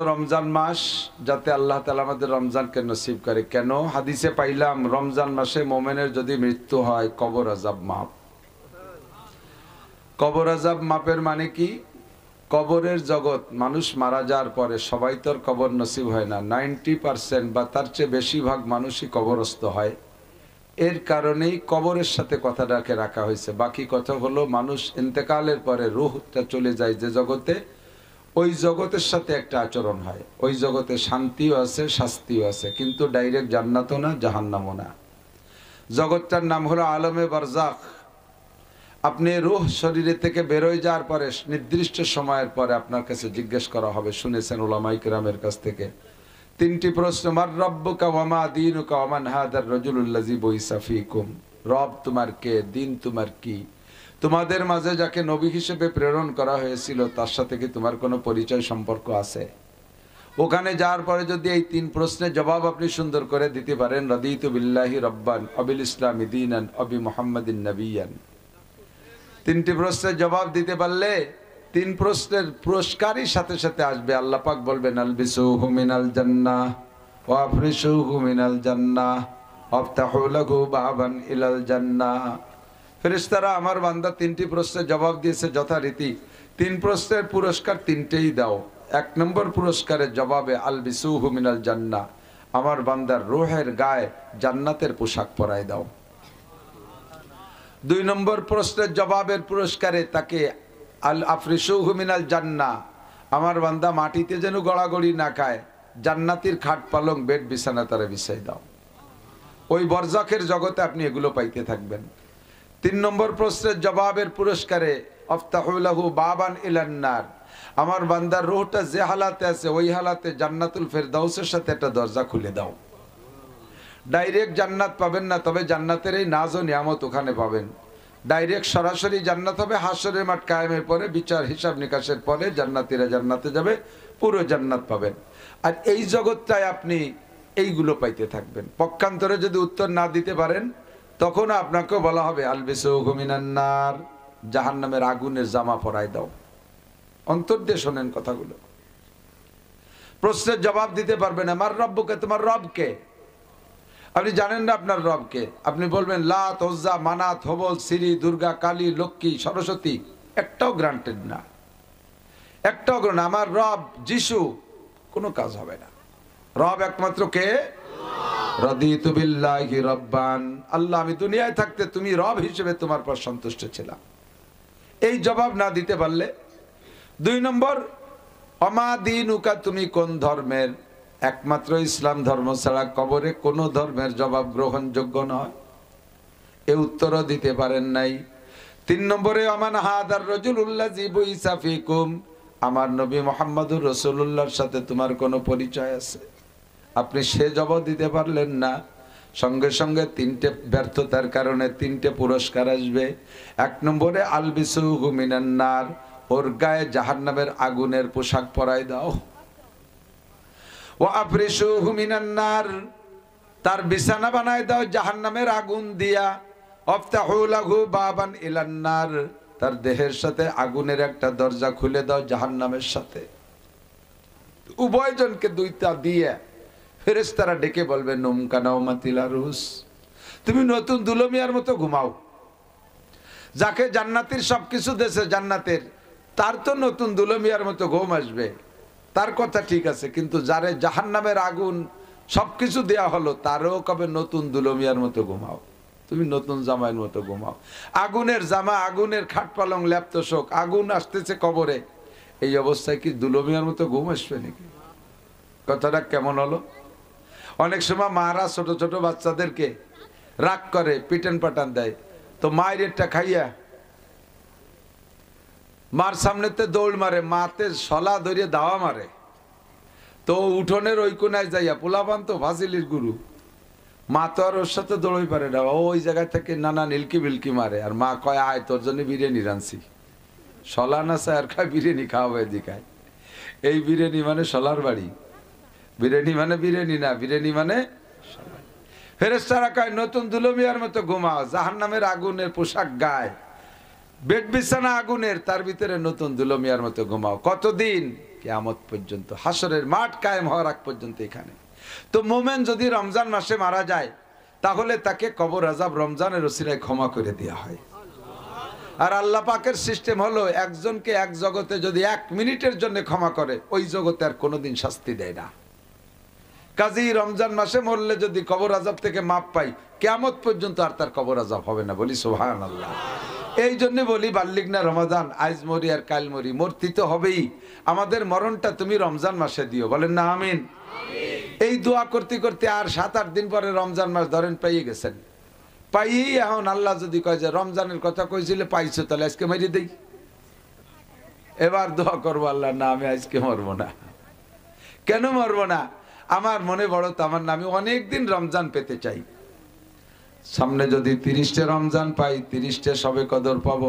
রমজান মাস যাতে আল্লাহ তাআলা আমাদের রমজানকে নসিব করে। কেন? হাদিসে পাইলাম রমজান মাসে মোমেনের যদি মৃত্যু হয় কবর আযাব মাফ। কবর আযাব মাপের মানে কি? কবরের জগৎ, মানুষ মারা যাওয়ার পরে সবাই তো কবর নসিব হয় না, 90% বা তার চেয়ে বেশিরভাগ মানুষই কবরস্থ হয়। এর কারণেই কবরের সাথে কথাটাকে রাখা হয়েছে। বাকি কথা হলো মানুষ ইন্তেকালের পরে রূহটা চলে যায় যে জগতে, ওই জগতের সাথে একটা আচরণ হয়। ওই জগতে শান্তিও আছে, শাস্তিও আছে, কিন্তু ডাইরেক্ট জান্নাতও না, জাহান্নামও না। জগৎটার নাম হলো আলমে বারজাখ। আপনি রূহ শরীরে থেকে বেরোয় যাওয়ার পরে নির্দিষ্ট সময়ের পরে আপনার কাছে জিজ্ঞেস করা হবে, শুনেছেন উলামায়ে কেরামের কাছ থেকে, তিনটি প্রশ্ন। মার রব্বুকা ওয়া মা দীনুকা ওয়া মান হাদার রাজুলুল্লাযী বুইসা ফীকুম। রব তোমার কে, দিন তোমার কি, তোমাদের মাঝে যাকে নবী হিসেবে প্রেরণ করা হয়েছিল তার সাথে কি তোমার কোনো পরিচয় সম্পর্ক আছে? ওখানে যাওয়ার পরে যদি এই তিন প্রশ্নের জবাব আপনি সুন্দর করে দিতে পারেন, রাদিতু বিল্লাহি রাব্বান অবিল ইসলামি দীনান অবি মুহাম্মাদিন নবিয়ান, তিনটি প্রশ্নের জবাব দিতে পারলে তিন প্রশ্নের পুরস্কারই সাথে সাথে আসবে। আল্লাহ পাক বলবেন আলবিসুহু মিনাল জান্নাহ ওয়া আফরিশুহু মিনাল জান্নাহ ওয়াফতাহু লাহু বাবান ইলাল জান্নাহ। ফেরেশতারা আমার বান্দা তিনটি প্রশ্নের জবাব দিয়েছে যথারীতি, তিন প্রশ্নের পুরস্কার তিনটেই দাও। এক নম্বর পুরস্কারের জবাবে আলবিসুহু মিনাল জান্নাহ, আমার বান্দার রূহের গায়ে জান্নাতের পোশাক পরায় দাও। দুই নম্বর প্রশ্নের জবাবের পুরস্কারে তাকে আল আফরিশুহু মিনাল জান্নাহ, আমার বান্দা মাটিতে যেন গড়াগড়ি না খায়, জান্নাতের খাট পালং বেড বিছানা তারা বিছাই দাও। ওই বরজাখের জগতে আপনি এগুলো পাইতে থাকবেন। তিন নম্বর প্রশ্নের জবাবের পুরস্কারে আফতাহু লাহু বাবান ইলান নার, আমার বান্দার রূহটা যে হালাতে আছে ওই হালাতে জান্নাতুল ফেরদাউসের সাথে একটা দরজা খুলে দাও। ডাইরেক্ট জান্নাত পাবেন না, তবে জান্নাতের এই নাজ ও নিয়ামত ওখানে পাবেন। ডাইরেক্ট সরাসরি জান্নাত হবে হাশরের মাঠ কায়েমের পরে, বিচার হিসাব নিকাশের পরে জান্নাতীরা জান্নাতে যাবে, পুরো জান্নাত পাবেন। আর এই জগৎটায় আপনি এইগুলো পাইতে থাকবেন। পক্ষান্তরে যদি উত্তর না দিতে পারেন তখন আপনাকেও বলা হবে আলবিসুহু মিনান নার, জাহান্নামের আগুনের জামা পরায় দাও। অন্তর দিয়ে শোনেন কথাগুলো। প্রশ্নের জবাব দিতে পারবেন না, মার রব্বুকে, তোমার রবকে। আপনি জানেন না আপনার রবকে, আপনি বলবেন লাত, উজ্জা, মানাত, হবল, সিরি, দুর্গা, কালী, লক্ষ্মী, সরস্বতী, একটাও গ্রান্টেড না, একটাও গ্রহণ। আমার রব যিশু, কোনো কাজ হবে না। রব একমাত্র কে? রাদিতু বিল্লাহি রাব্বান, আল্লাহ আমি দুনিয়ায় থাকতে তুমি রব হিসেবে তোমার পর সন্তুষ্ট ছিলাম। এই জবাব না দিতে পারলে, দুই নম্বর অমা দীনুকা, তুমি কোন ধর্মের, একমাত্র ইসলাম ধর্ম ছাড়া কবরে কোন ধর্মের জবাব গ্রহণযোগ্য নয়, এ উত্তরও দিতে পারেন নাই। তিন নম্বরে আমান হাদার রাজুলুল্লাযী বুইসা ফীকুম, আমার নবী মুহাম্মদুর রাসূলুল্লাহর সাথে তোমার কোনো পরিচয় আছে, আপনি সে জবাব দিতে পারলেন না। সঙ্গে সঙ্গে তিনটে ব্যর্থতার কারণে তিনটে পুরস্কার আসবে। এক নম্বরে আলবিসুহু মিনান নার, ওর গায়ে জাহান্নামের আগুনের পোশাক পরায় দাও। ওয়া আফরিশুহু মিনান নার, তার বিছানা বানায় দাও জাহান্নামের আগুন দিয়া। আফতাহু লাহু বাবান ইলান নার, তার দেহের সাথে আগুনের একটা দরজা খুলে দাও জাহান্নামের সাথে। উভয়জনকে দুইটা দিয়ে ফেরেশতারা ডেকে বলবে নুমকা নাওমাতিল আরুস, তুমি নতুন দুলমিয়ার মতো ঘুমাও। যাকে জান্নাতের সবকিছু দেশে জান্নাতের, তার তো নতুন দুলমিয়ার মতো ঘুম আসবে, তার কথা ঠিক আছে, কিন্তু যারে জাহান্নামের আগুন সবকিছু দেয়া হলো তারও কবে নতুন দুলমিয়ার মতো ঘুমাও, তুমি নতুন জামাইয়ের মতো ঘুমাও। আগুনের জামা, আগুনের খাট পালং, ল্যাপ্ত শোক, আগুন আসতেছে কবরে, এই অবস্থায় কি দুলমিয়ার মতো ঘুম আসবে নাকি? কথাটা কেমন হলো? অনেক সময় মারা ছোট ছোট বাচ্চাদেরকে রাগ করে পিটান পাটান দেয়, তো মায়ের একটা খাইয়া মার সামনেতে দৌড় মারে, মাতে সলা ধরিয়ে দাওয়া মারে, তো উঠোনের ওই কোনায় যাইয়া, পোলাপান তো ফাজিলির গুরু, মা তো আর ওর সাথে দৌড়ই পারে না, ওই জায়গা থেকে নানা নীলকি বিলকি মারে, আর মা কয় আয় তোর জন্য বিরিয়ানি রাঁধছি। সলা না স্যার খায় বিরিয়ানি খাওয়াবে দিকায়, এই বিরিয়ানি মানে সলার বাড়ি, বিরিয়ানি মানে বিরিয়ানি না, বিরিয়ানি মানে। ফেরেশতারা কয় নতুন দুলমিয়ার মতো ঘুমাও, জাহান্নামের আগুনের পোশাক গায়ে, বেড বিছানা আগুনের, তার ভিতরে নতুন দুলমিয়ার মতো ঘুমাও। কতদিন? কিয়ামত পর্যন্ত, হাসরের মাঠ কায়েম হওয়ার আগ পর্যন্ত এখানে। তো মোমেন যদি রমজান মাসে মারা যায় তাহলে তাকে কবর আযাব রমজানের ওসিলায় ক্ষমা করে দেওয়া হয়। আর আল্লাহ পাকের সিস্টেম হলো একজনকে এক জগতে যদি 1 মিনিটের জন্য ক্ষমা করে ওই জগতে আর কোনোদিন শাস্তি দেয় না। কাজেই রমজান মাসে মরলে যদি কবর আযাব থেকে মাপ পাই কিয়ামত পর্যন্ত আর তার কবর আযাব হবে না, বলি সুবহানাল্লাহ। এই জন্য বলি বাল্লিগ না রমাদান, আজ মরি আর কাল মরি, মরতে তো হবেই। আমাদের মরণটা তুমি রমজান মাসে দিও, বলেন না আমিন। এই দোয়া করতে করতে আর 7-8 দিন পরে রমজান মাস ধরেন পেয়ে গেছেন, পাইই এখন আল্লাহ যদি কয় যে রমজানের কথা কইছিলে পাইছো তাহলে আজকে মেরে দেই, এবার দোয়া করবো আল্লাহ না আমি আজকে মরবো না। কেন মরবো না? আমার মনে বড় তামান্না, আমি অনেকদিন রমজান পেতে চাই। সামনে যদি 30টে রমজান পাই 30টে শবে কদর পাবো।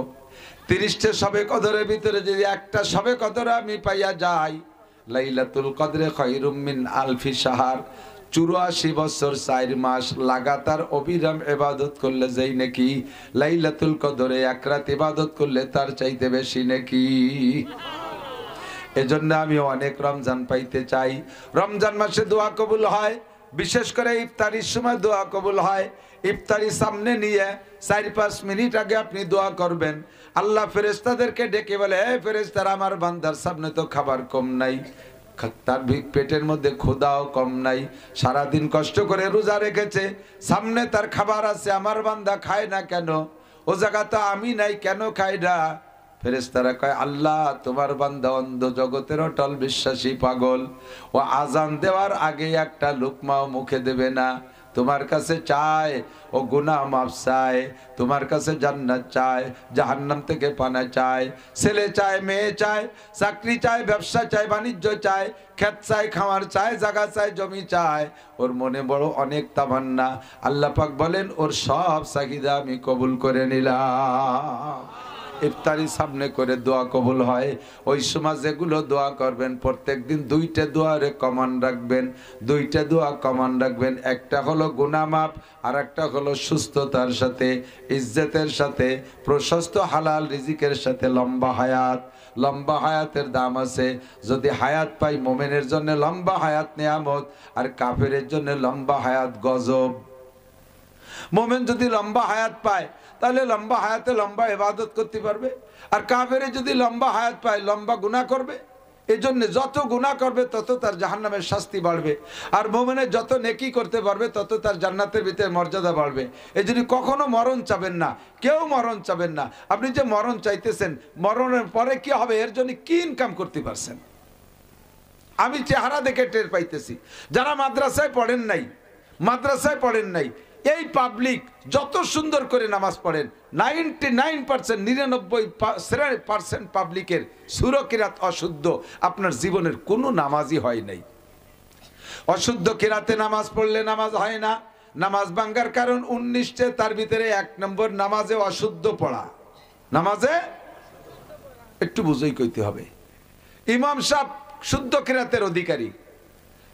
30টে শবে কদরের ভিতরে যদি একটা শবে কদর আমি পাইয়া যাই, লাইলাতুল কদরে খায়রুম মিন আলফি শাহর, 84 বছর 4 মাস লাগাতার অবিরাম ইবাদত করলে যেই নাকি লাইলাতুল কদরে এক রাত ইবাদত করলে তার চাইতে বেশি নাকি। এজন্য আমি অনেক রমজান পাইতে চাই। রমজান মাসে দোয়া কবুল হয়, বিশেষ করে ইফতারির সময় দোয়া কবুল হয়। ইফতারি সামনে নিয়ে 4-5 মিনিট আগে আপনি দোয়া করবেন। আল্লাহ ফেরেশতাদেরকে ডেকে বলে, হে ফেরেশতারা, আমার বান্দার সামনে তো খাবার কম নাই, তার পেটের মধ্যে ক্ষুধাও কম নাই, সারাদিন কষ্ট করে রোজা রেখেছে, সামনে তার খাবার আছে, আমার বান্দা খায় না কেন? ও জায়গা তো আমি নাই, কেন খায় না? ফেরেশতারা কয়, আল্লাহ তোমার বান্দা অন্ধ জগতের অটল বিশ্বাসী পাগল, ও আজান দেওয়ার আগে একটা লুকমাও মুখে দেবে না, তোমার কাছে চায়, ও গুনাহ মাফ চায়, তোমার কাছে জান্নাত চায়, জাহান্নাম থেকে পানা চায়, ছেলে চায়, মেয়ে চায়, চাকরি চায়, ব্যবসা চায়, বাণিজ্য চায়, ক্ষেত চায়, খামার চায়, জায়গা চায়, জমি চায়, ওর মনে বড় অনেক তামান্না। আল্লাহ পাক বলেন ওর সব চাহিদা আমি কবুল করে নিলাম। ইফতারি সামনে করে দোয়া কবুল হয়। ওই সময় যেগুলো দোয়া করবেন প্রত্যেকদিন 2টে দোয়ারে কমান্ড রাখবেন, 2টে দোয়া কমান্ড রাখবেন। একটা হলো গুনাহ মাফ, আর একটা হলো সুস্থতার সাথে, ইজ্জতের সাথে, প্রশস্ত হালাল রিজিকের সাথে লম্বা হায়াত। লম্বা হায়াতের দাম আছে। যদি হায়াত পাই মোমেনের জন্য লম্বা হায়াত নিয়ামত, আর কাফেরের জন্য লম্বা হায়াত গজব। মোমেন যদি লম্বা হায়াত পায় তাহলে লম্বা হায়াতে লম্বা ইবাদত করতে পারবে, আর কাফেরে যদি লম্বা হায়াত পায় লম্বা গুনাহ করবে। এই জন্য যত গুনাহ করবে তত তার জাহান্নামের শাস্তি বাড়বে, আর মোমেনের যত নেকি করতে পারবে তত তার জান্নাতের ভিতরে মর্যাদা বাড়বে। এই জন্য কখনো মরণ চাবেন না, কেউ মরণ চাবেন না। আপনি যে মরণ চাইতেছেন, মরণের পরে কি হবে এর জন্য কি ইনকাম করতে পারছেন? আমি চেহারা দেখে টের পাইতেছি, যারা মাদ্রাসায় পড়েন নাই, মাদ্রাসায় পড়েন নাই, এই পাবলিক যত সুন্দর করে নামাজ পড়েন, 99%, 99% পাবলিকের সূরা কিরাত অশুদ্ধ। আপনার জীবনের কোনো নামাজই হয় নাই। অশুদ্ধ কিরাতে নামাজ পড়লে নামাজ হয় না। নামাজ ভাঙ্গার কারণ 19টে, তার ভিতরে 1 নম্বর নামাজে অশুদ্ধ পড়া। নামাজে একটু বুঝেই কইতে হবে। ইমাম সাহেব শুদ্ধ কিরাতের অধিকারী,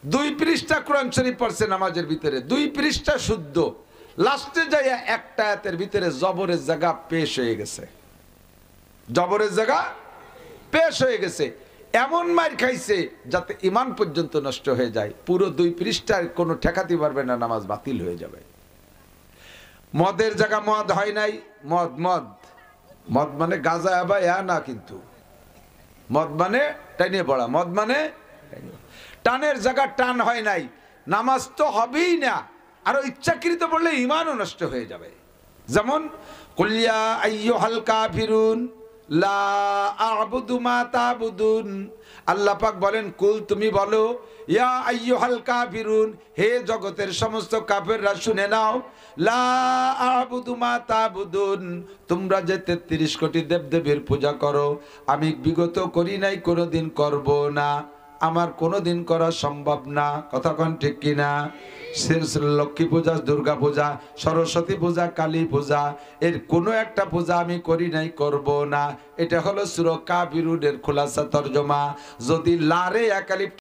2 পৃষ্ঠা কোরআন শরীফ পড়ছে নামাজের ভিতরে, 2 পৃষ্ঠা শুদ্ধ, লাস্টে যাইয়া একটা আয়াতের ভিতরে জবরের জায়গা পেশ হয়ে গেছে, জবরের জায়গা পেশ হয়ে গেছে, এমন মার খাইছে যাতে ঈমান পর্যন্ত নষ্ট হয়ে যায়। পুরো 2 পৃষ্ঠার কোনো ঠেকাতে পারবে না, নামাজ বাতিল হয়ে যাবে। মদের জায়গা মদ হয় নাই, মদ মদ মদ মানে গাঁজা বা না, কিন্তু মদ মানে টাইনে পড়া, মদ মানে টানের জায়গা টান হয় নাই, নামাজ তো হবেই না। আর ইচ্ছাকৃত বললে ঈমানও নষ্ট হয়ে যাবে। যেমন কুল ইয়া আইয়ুহাল কাফিরুন লা আ'বুদু মা তা'বুদুন, আল্লাহ পাক বলেন কুল তুমি বলো, ইয়া আইয়ুহাল কাফিরুন, হে জগতের সমস্ত কাফেররা শুনে নাও, লা আ'বুদু মা তা'বুদুন, তোমরা যে 33 কোটি দেবদেবীর পূজা করো, আমি বিগত করি নাই, কোনোদিন করব না, আমার কোনোদিন করা সম্ভব না। কথা কোন ঠিক কিনা? লক্ষ্মী পূজা, দুর্গা পূজা, সরস্বতী পূজা, কালী পূজা, এর কোনো একটা পূজা আমি করি নাই, করব না। এটা হলো সূরা কাফিরুনের খোলাসা তরজমা। যদি লারে একালিফ